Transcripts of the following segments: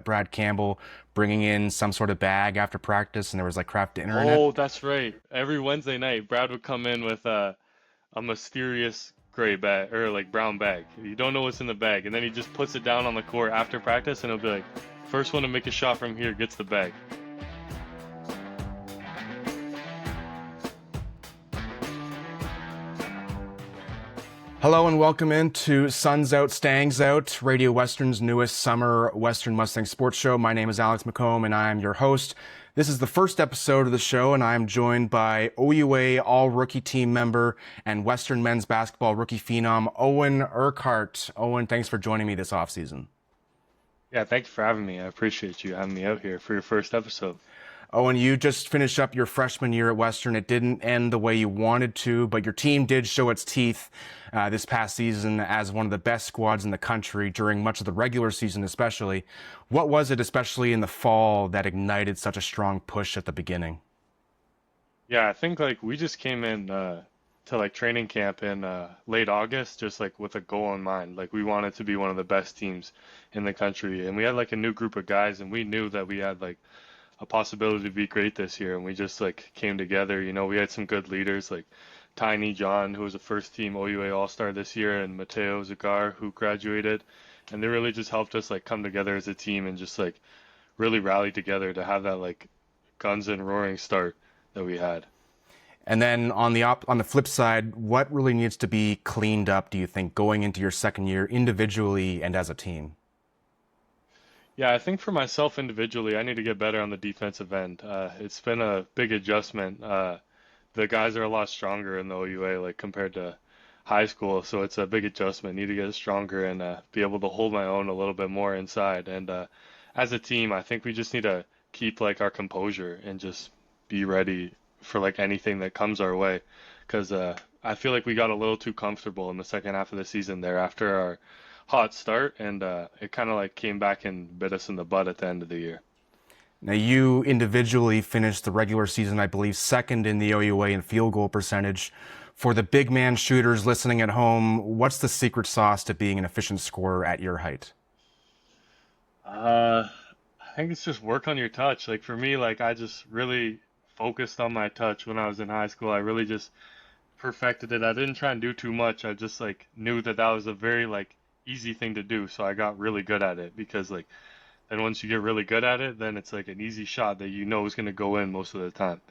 Brad Campbell bringing in some sort of bag after practice, and there was like craft dinner in it. Oh, that's right. Every Wednesday night, Brad would come in with a mysterious gray bag or like brown bag. You don't know what's in the bag, and then he just puts it down on the court after practice, and he'll be like, "First one to make a shot from here gets the bag." Hello and welcome into Suns Out Stangs Out, Radio Western's newest summer Western Mustang sports show. My name is Alex McComb and I am your host. This is the first episode of the show and I am joined by OUA All-Rookie Team member and Western men's basketball rookie phenom, Owen Urquhart. Owen, thanks for joining me this offseason. Yeah, thank you for having me. I appreciate you having me out here for your first episode. Owen, you just finished up your freshman year at Western. It didn't end the way you wanted to, but your team did show its teeth this past season as one of the best squads in the country during much of the regular season especially. What was it, especially in the fall, that ignited such a strong push at the beginning? Yeah, I think like we just came in to like training camp in late August, just like with a goal in mind. Like we wanted to be one of the best teams in the country, and we had like a new group of guys, and we knew that we had like a possibility to be great this year, and we just like came together. You know, we had some good leaders like Tiny John, who was a first team OUA All-Star this year, and Mateo Zagar, who graduated, and they really just helped us like come together as a team and just like really rally together to have that like guns and roaring start that we had. And then on the flip side, what really needs to be cleaned up, do you think, going into your second year individually and as a team? Yeah, I think for myself individually, I need to get better on the defensive end. It's been a big adjustment. The guys are a lot stronger in the OUA, like compared to high school, so it's a big adjustment. Need to get stronger and be able to hold my own a little bit more inside. And as a team, I think we just need to keep like our composure and just be ready for like anything that comes our way. Because I feel like we got a little too comfortable in the second half of the season there after our hot start, and it kind of like came back and bit us in the butt at the end of the year. Now, you individually finished the regular season, I believe, second in the OUA in field goal percentage. For the big man shooters listening at home, what's the secret sauce to being an efficient scorer at your height? I think it's just work on your touch. Like for me, like I just really focused on my touch when I was in high school. I really just perfected it. I didn't try and do too much. I just like knew that that was a very like easy thing to do. So I got really good at it because like then once you get really good at it, then it's like an easy shot that you know is going to go in most of the time.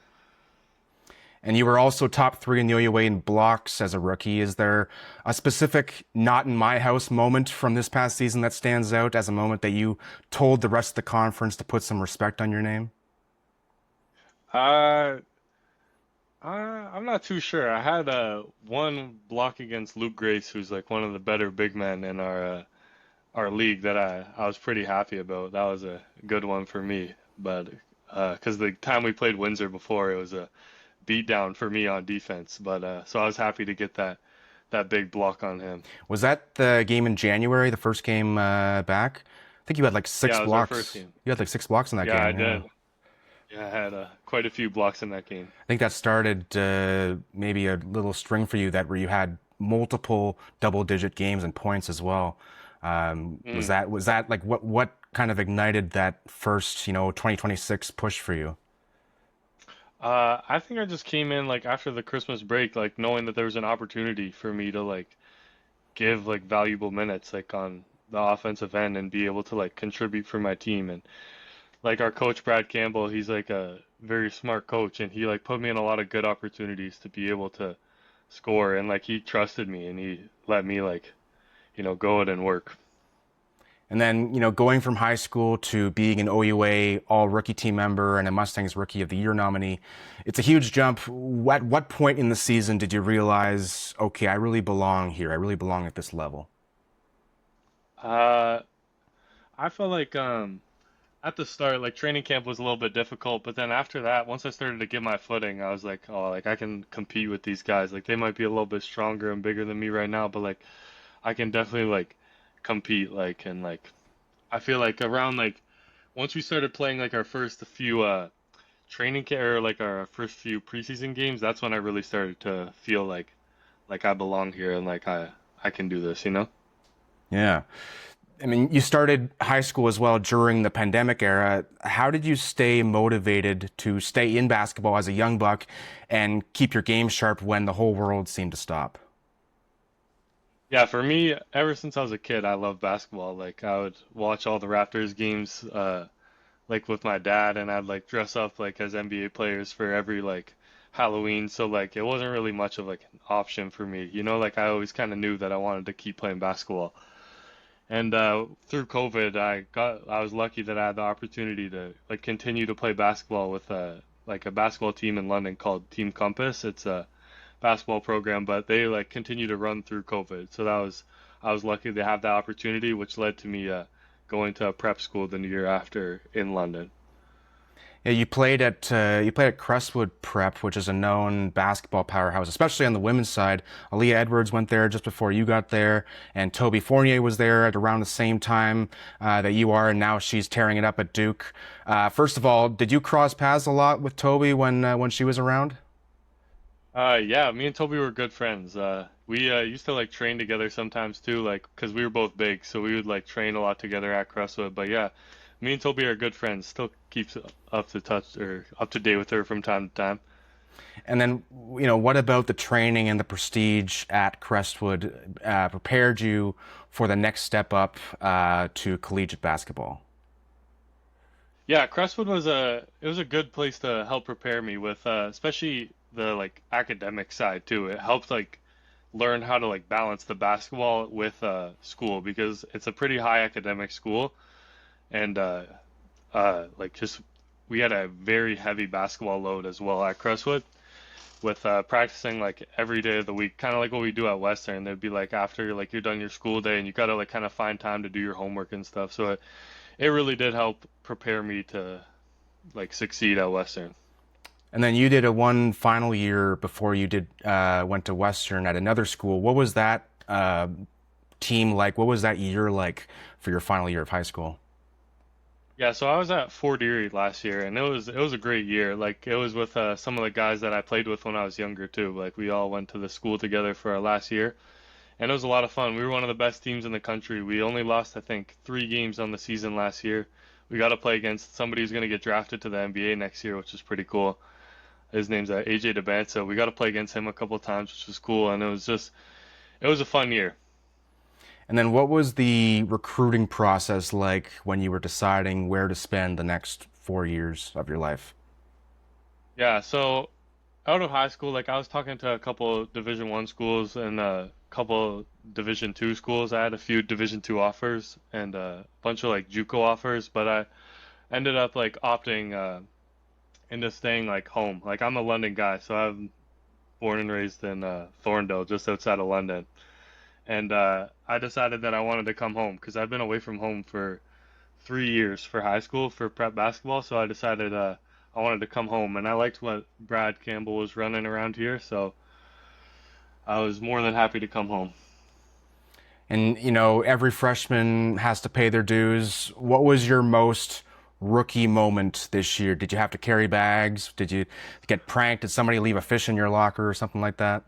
And you were also top three in the OUA in blocks as a rookie. Is there a specific not in my house moment from this past season that stands out as a moment that you told the rest of the conference to put some respect on your name? Uh, I'm not too sure. I had one block against Luke Grace, who's like one of the better big men in our league that I was pretty happy about. That was a good one for me. But because the time we played Windsor before, it was a beat down for me on defense. But so I was happy to get that big block on him. Was that the game in January, the first game back? I think you had like six Yeah, it was our first blocks. game. You had like 6 blocks in that Yeah, I game. Yeah. did. Yeah, I had quite a few blocks in that game. I think that started maybe a little string for you that where you had multiple double-digit games and points as well. Was Mm. that like what kind of ignited that first 2026 push for you? I think I just came in like after the Christmas break, like knowing that there was an opportunity for me to like give like valuable minutes like on the offensive end and be able to like contribute for my team. And like our coach Brad Campbell, he's like a very smart coach, and he like put me in a lot of good opportunities to be able to score, and like he trusted me and he let me like go out and work. And then, going from high school to being an OUA all-rookie team member and a Mustangs Rookie of the Year nominee, it's a huge jump. At what point in the season did you realize, okay, I really belong here. I really belong at this level? Uh, I felt like at the start, like training camp was a little bit difficult, but then after that, once I started to get my footing, I was like, oh, like I can compete with these guys. Like they might be a little bit stronger and bigger than me right now, but like I can definitely like compete. Like and like I feel like around like once we started playing like our first few training camp or like our first few preseason games, that's when I really started to feel like I belong here and like I can do this, you know? Yeah. I mean, you started high school as well during the pandemic era. How did you stay motivated to stay in basketball as a young buck and keep your game sharp when the whole world seemed to stop? Yeah, for me, ever since I was a kid, I loved basketball. Like I would watch all the Raptors games, like with my dad, and I'd like dress up like as NBA players for every like Halloween. So like it wasn't really much of like an option for me. Like I always kind of knew that I wanted to keep playing basketball. And through COVID, I was lucky that I had the opportunity to like continue to play basketball with like a basketball team in London called Team Compass. It's a basketball program, but they like continue to run through COVID. So I was lucky to have that opportunity, which led to me going to a prep school the year after in London. Yeah, you played at Crestwood Prep, which is a known basketball powerhouse, especially on the women's side. Aaliyah Edwards went there just before you got there, and Toby Fournier was there at around the same time that you are, and now she's tearing it up at Duke. First of all, did you cross paths a lot with Toby when she was around? Yeah, me and Toby were good friends. We used to like train together sometimes too, like because we were both big, so we would like train a lot together at Crestwood. But yeah, me and Toby are good friends. Still keeps up to touch or up to date with her from time to time. And then, what about the training and the prestige at Crestwood prepared you for the next step up to collegiate basketball? Yeah, Crestwood was a good place to help prepare me with especially the like academic side too. It helped like learn how to like balance the basketball with school because it's a pretty high academic school and like just we had a very heavy basketball load as well at Crestwood with practicing like every day of the week, kind of like what we do at Western. There'd be like after like you're done your school day and you gotta like kind of find time to do your homework and stuff. So it really did help prepare me to like succeed at Western. And then you did a one final year before you did went to Western at another school. What was that team like? What was that year like for your final year of high school? Yeah, so I was at Fort Erie last year, and it was a great year. Like it was with some of the guys that I played with when I was younger too. Like we all went to the school together for our last year, and it was a lot of fun. We were one of the best teams in the country. We only lost, I think, 3 games on the season last year. We got to play against somebody who's going to get drafted to the NBA next year, which is pretty cool. His name's AJ DeBanza. We got to play against him a couple of times, which was cool, and it was a fun year. And then what was the recruiting process like when you were deciding where to spend the next 4 years of your life? Yeah, so out of high school, like I was talking to a couple Division 1 schools and a couple Division 2 schools. I had a few Division 2 offers and a bunch of like JUCO offers, but I ended up like opting into staying like home. Like I'm a London guy, so I'm born and raised in Thorndale, just outside of London. And I decided that I wanted to come home because I've been away from home for 3 years for high school for prep basketball. So I decided I wanted to come home, and I liked what Brad Campbell was running around here, so I was more than happy to come home. And every freshman has to pay their dues. What was your most rookie moment this year? Did you have to carry bags? Did you get pranked? Did somebody leave a fish in your locker or something like that?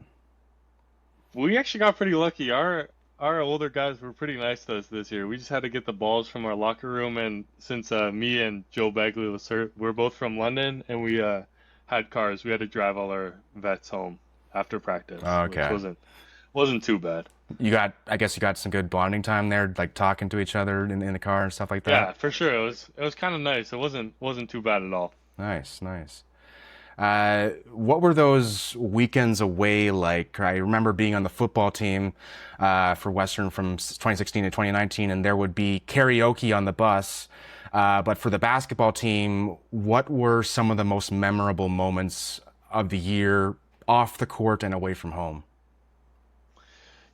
We actually got pretty lucky. Our older guys were pretty nice to us this year. We just had to get the balls from our locker room, and since me and Joe Begley we're both from London, and we had cars, we had to drive all our vets home after practice, which Okay. wasn't too bad. I guess you got some good bonding time there, like talking to each other in the car and stuff like that. Yeah, for sure. It was kind of nice. It wasn't too bad at all. Nice, nice. What were those weekends away like? I remember being on the football team for Western from 2016 to 2019, and there would be karaoke on the bus. But for the basketball team, what were some of the most memorable moments of the year off the court and away from home?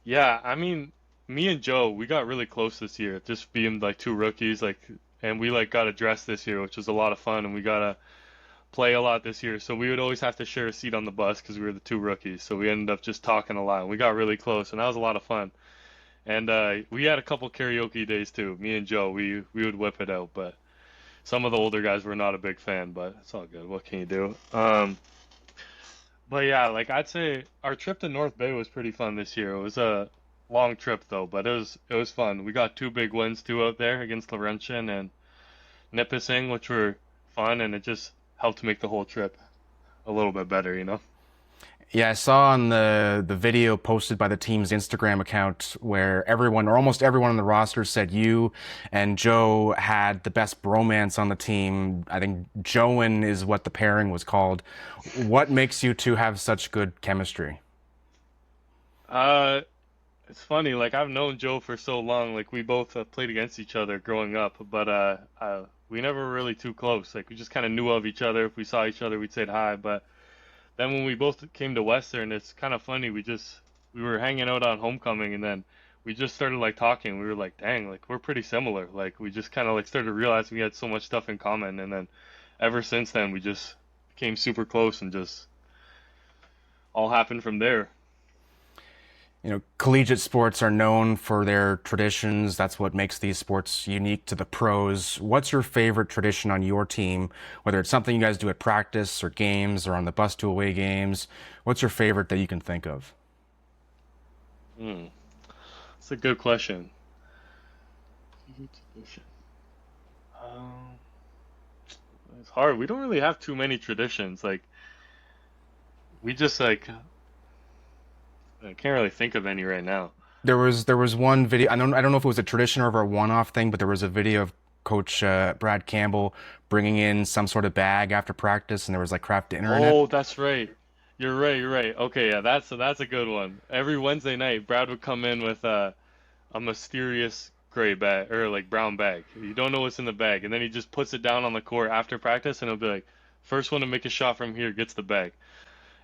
Yeah, I mean, me and Joe, we got really close this year, just being like two rookies, like, and we like got a dress this year, which was a lot of fun, and we got to play a lot this year. So we would always have to share a seat on the bus because we were the two rookies. So we ended up just talking a lot. We got really close, and that was a lot of fun. And we had a couple karaoke days too. Me and Joe, we would whip it out, but some of the older guys were not a big fan, but it's all good. What can you do? But yeah, like I'd say our trip to North Bay was pretty fun this year. It was long trip though, but it was fun. We got two big wins too out there against Laurentian and Nipissing, which were fun, and it just helped make the whole trip a little bit better. Yeah, I saw on the video posted by the team's Instagram account where everyone or almost everyone on the roster said you and Joe had the best bromance on the team. I think Joan is what the pairing was called. What makes you two have such good chemistry? Uh, it's funny, like I've known Joe for so long, like we both played against each other growing up, but we never were really too close. Like we just kind of knew of each other. If we saw each other, we'd say hi. But then when we both came to Western, it's kind of funny. We were hanging out on homecoming, and then we just started like talking. We were like, dang, like we're pretty similar. Like we just kind of like started realizing we had so much stuff in common, and then ever since then we just became super close and just all happened from there. Collegiate sports are known for their traditions. That's what makes these sports unique to the pros. What's your favorite tradition on your team? Whether it's something you guys do at practice or games or on the bus to away games, what's your favorite that you can think of? Hmm, that's a good question. Um, it's hard. We don't really have too many traditions. Like we just like I can't really think of any right now. There was one video. I don't know if it was a tradition or if a one-off thing, but there was a video of Coach Brad Campbell bringing in some sort of bag after practice, and there was like craft dinner in it. Oh, that's right. You're right. You're right. Okay, yeah, that's a good one. Every Wednesday night, Brad would come in with a mysterious gray bag or like brown bag. You don't know what's in the bag, and then he just puts it down on the court after practice, and he'll be like, "First one to make a shot from here gets the bag."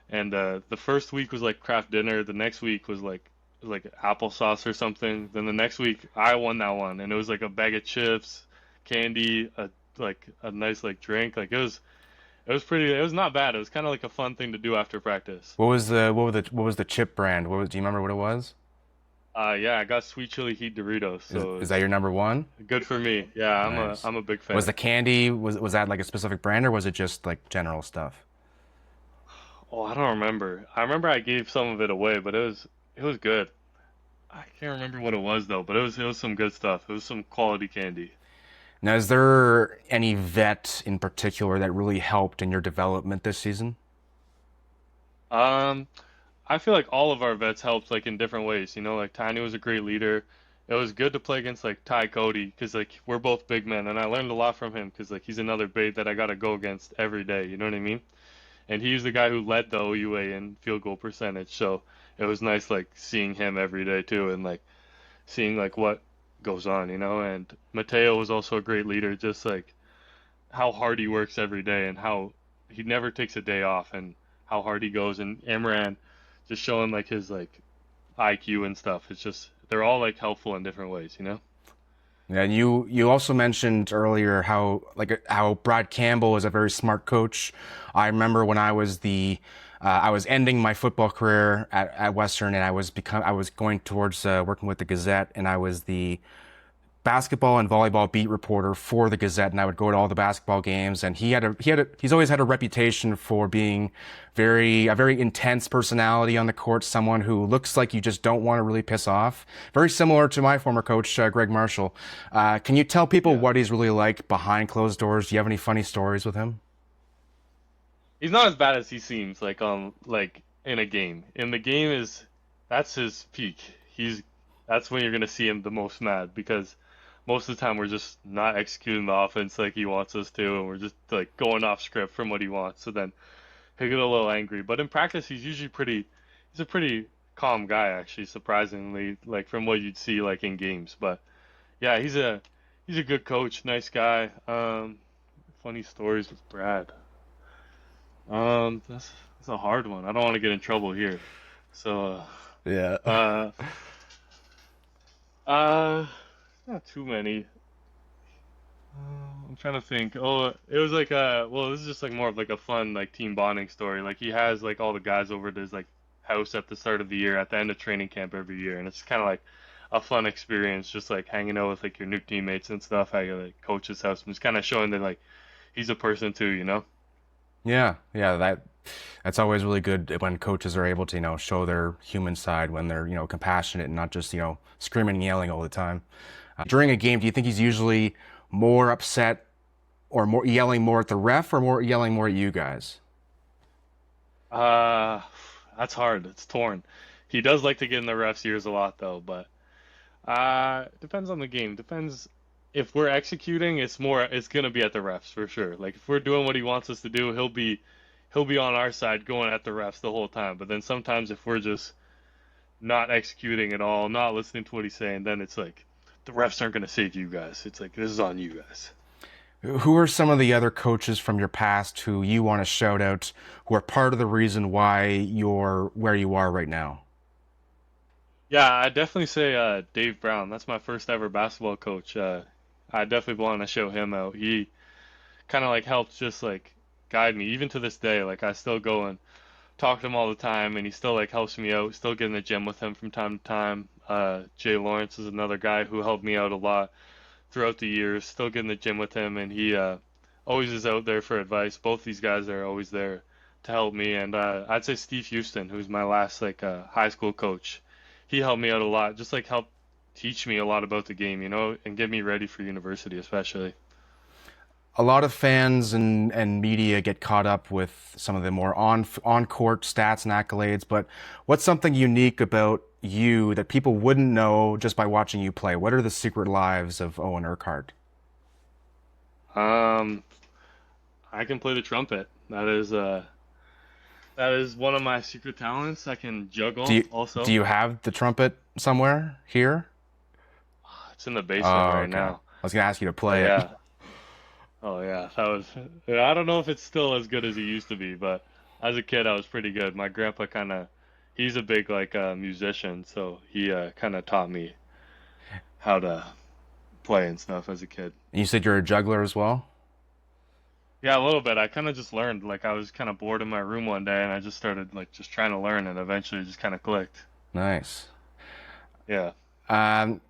And the first week was like craft dinner. The next week was like applesauce or something. Then the next week I won that one, and it was like a bag of chips, candy, like a nice like drink. Like it was pretty. It was not bad. It was kind of like a fun thing to do after practice. What was the chip brand? Do you remember what it was? Yeah, I got sweet chili heat Doritos, Is so is that your number one? good for me. Yeah, I'm a Nice. I'm a big Was the fan. candy was that like a specific brand or was it just like general stuff? Oh, I don't remember. I remember I gave some of it away, but it was good. I can't remember what it was though, but it was some good stuff. It was some quality candy. Now, is there any vet in particular that really helped in your development this season? Um, I feel like all of our vets helped like in different ways. Like Tiny was a great leader. It was good to play against like Ty Cody because like we're both big men, and I learned a lot from him because like he's another big that I gotta go against every day. You know what I mean? And he's the guy who led the OUA in field goal percentage. So it was nice like seeing him every day too, and like seeing like what goes on. And Mateo was also a great leader, just like how hard he works every day and how he never takes a day off and how hard he goes. And Amran just showing like his like IQ and stuff. It's just they're all like helpful in different ways. Yeah, and you also mentioned earlier how Brad Campbell is a very smart coach. I remember when I was ending my football career at Western, and I was going towards working with the Gazette, and I was the basketball and volleyball beat reporter for the Gazette, and I would go to all the basketball games. And he's always had a reputation for being a very intense personality on the court, someone who looks like you just don't want to really piss off. Very similar to my former coach, Greg Marshall. Can you tell people Yeah. what he's really like behind closed doors? Do you have any funny stories with him? He's not as bad as he seems like in a game. In the game is that's his peak. He's that's when you're gonna see him the most mad because most of the time we're just not executing the offense like he wants us to, and we're just like going off script from what he wants. So then he'll get a little angry. But in practice, he's a pretty calm guy actually, surprisingly, like from what you'd see like in games. But yeah, he's a good coach, nice guy. Funny stories with Brad. That's a hard one. I don't want to get in trouble here. So, Yeah. uh, uh, not too many. I'm trying to think. Oh, it was like well, this is just like more of like a fun like team bonding story. Like he has like all the guys over at his like house at the start of the year, at the end of training camp every year, and it's kind of like a fun experience, just like hanging out with like your new teammates and stuff. How you like coach's house, and just kind of showing that like he's a person too. Yeah, yeah, that's always really good when coaches are able to, show their human side when they're, compassionate and not just, screaming and yelling all the time. During a game, do you think he's usually more upset or more yelling more at the ref or more yelling more at you guys? Uh, that's hard. It's torn. He does like to get in the ref's ears a lot though, but depends on the game. Depends if we're executing, it's gonna be at the refs for sure. Like if we're doing what he wants us to do, he'll be on our side going at the refs the whole time. But then sometimes if we're just not executing at all, not listening to what he's saying, then it's like the refs aren't gonna save you guys. It's like this is on you guys. Who are some of the other coaches from your past who you want to shout out who are part of the reason why you're where you are right now? Yeah, I definitely say Dave Brown. That's my first ever basketball coach. I definitely want to show him out. He kind of like helped just like guide me even to this day. Like I still go and talk to him all the time, and he still like helps me out. Still get in the gym with him from time to time. Jay Lawrence is another guy who helped me out a lot throughout the years. Still get in the gym with him, and he always is out there for advice. Both these guys are always there to help me, and I'd say Steve Houston, who's my last like high school coach. He helped me out a lot, just like helped teach me a lot about the game, and get me ready for university, especially. A lot of fans and media get caught up with some of the more on court stats and accolades, but what's something unique about you that people wouldn't know just by watching you play? What are the secret lives of Owen Urquhart? Um, I can play the trumpet. That is one of my secret talents. I can Do juggle you do also. you have the trumpet somewhere here? It's in the basement Oh, right okay. I now. was gonna ask you to But play it. yeah. Oh yeah, that was. Yeah, I don't know if it's still as good as it used to be, but as a kid, I was pretty good. My grandpa he's a big like musician, so he kind of taught me how to play and stuff as a kid. You said you're a juggler as well? Yeah, a little bit. I kind of just learned. Like I was kind of bored in my room one day, and I just started like just trying to learn, and eventually it just kind of clicked. Nice. Yeah. Um,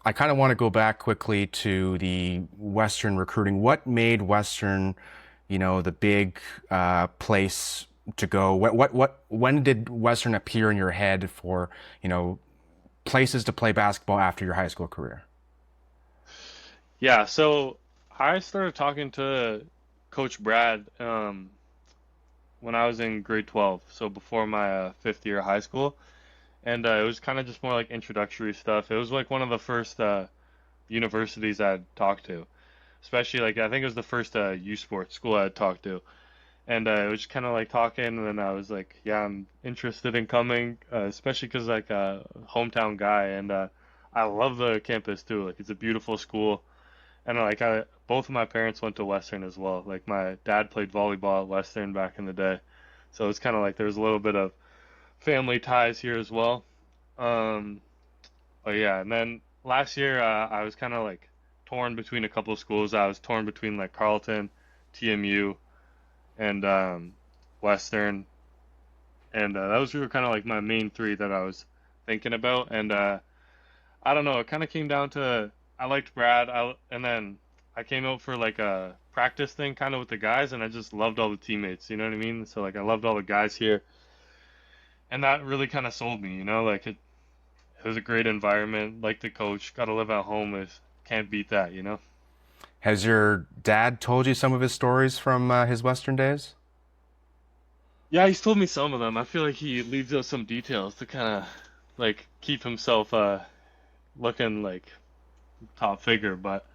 I kind of want to go back quickly to the Western recruiting. What made Western, the big place to go? When did Western appear in your head for, places to play basketball after your high school career? Yeah. So I started talking to Coach Brad when I was in grade 12, so before my fifth year of high school. And it was kind of just more like introductory stuff. It was like one of the first universities I'd talked to, especially like I think it was the first U Sports school I'd talked to. And it was kind of like talking, and then I was like, yeah, I'm interested in coming, especially because like a hometown guy, and I love the campus too. Like it's a beautiful school, and like both of my parents went to Western as well. Like my dad played volleyball at Western back in the day, so it's kind of like there's a little bit of family ties here as well. Um, but yeah, and then last year I was kind of like torn between a couple of schools. I was torn between like Carleton, TMU, and Western, and those were kind of like my main three that I was thinking about. And I don't know, it kind of came down to I liked Brad, and then I came out for like a practice thing kind of with the guys, and I just loved all the teammates. You know what I mean? So like I loved all the guys here, and that really kind of sold me. Like it was a great environment. Like the coach, got to live at home is can't beat that. Has your dad told you some of his stories from his Western days? Yeah, he's told me some of them. I feel like he leaves out some details to kind of like keep himself looking like top figure, but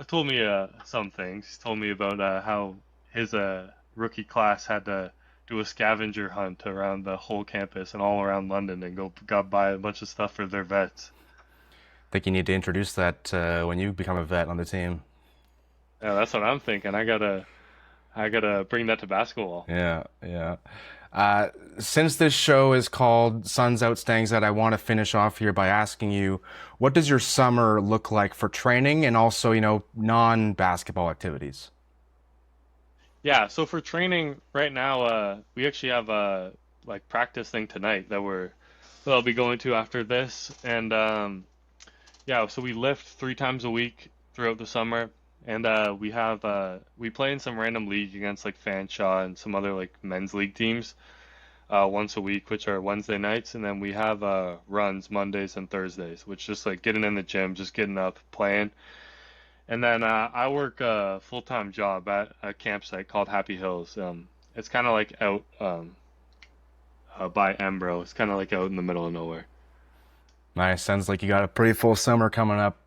told me some things. He's told me about how his rookie class had to do a scavenger hunt around the whole campus and all around London and got buy a bunch of stuff for their vets. Think you need to introduce that when you become a vet on the team. Yeah, that's what I'm thinking. I gotta bring that to basketball. Yeah, yeah. Since this show is called Suns Out Stangs Out, I want to finish off here by asking you, what does your summer look like for training and also, non-basketball activities? Yeah, so for training right now, we actually have a like practice thing tonight that I'll be going to after this, and yeah, so we lift 3 times a week throughout the summer, And we play in some random league against like Fanshawe and some other like men's league teams once a week, which are Wednesday nights, and then we have runs Mondays and Thursdays, which just like getting in the gym, just getting up, playing. And then I work a full-time job at a campsite called Happy Hills. It's kind of like out by Embro. It's kind of like out in the middle of nowhere. Nice. Sounds like you got a pretty full summer coming up.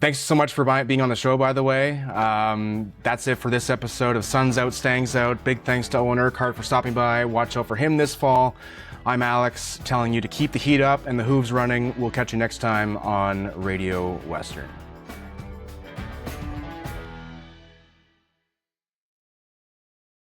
Thanks so much for being on the show, by the way. That's it for this episode of Suns Out Stangs Out. Big thanks to Owen Urquhart for stopping by. Watch out for him this fall. I'm Alex, telling you to keep the heat up and the hooves running. We'll catch you next time on Radio Western.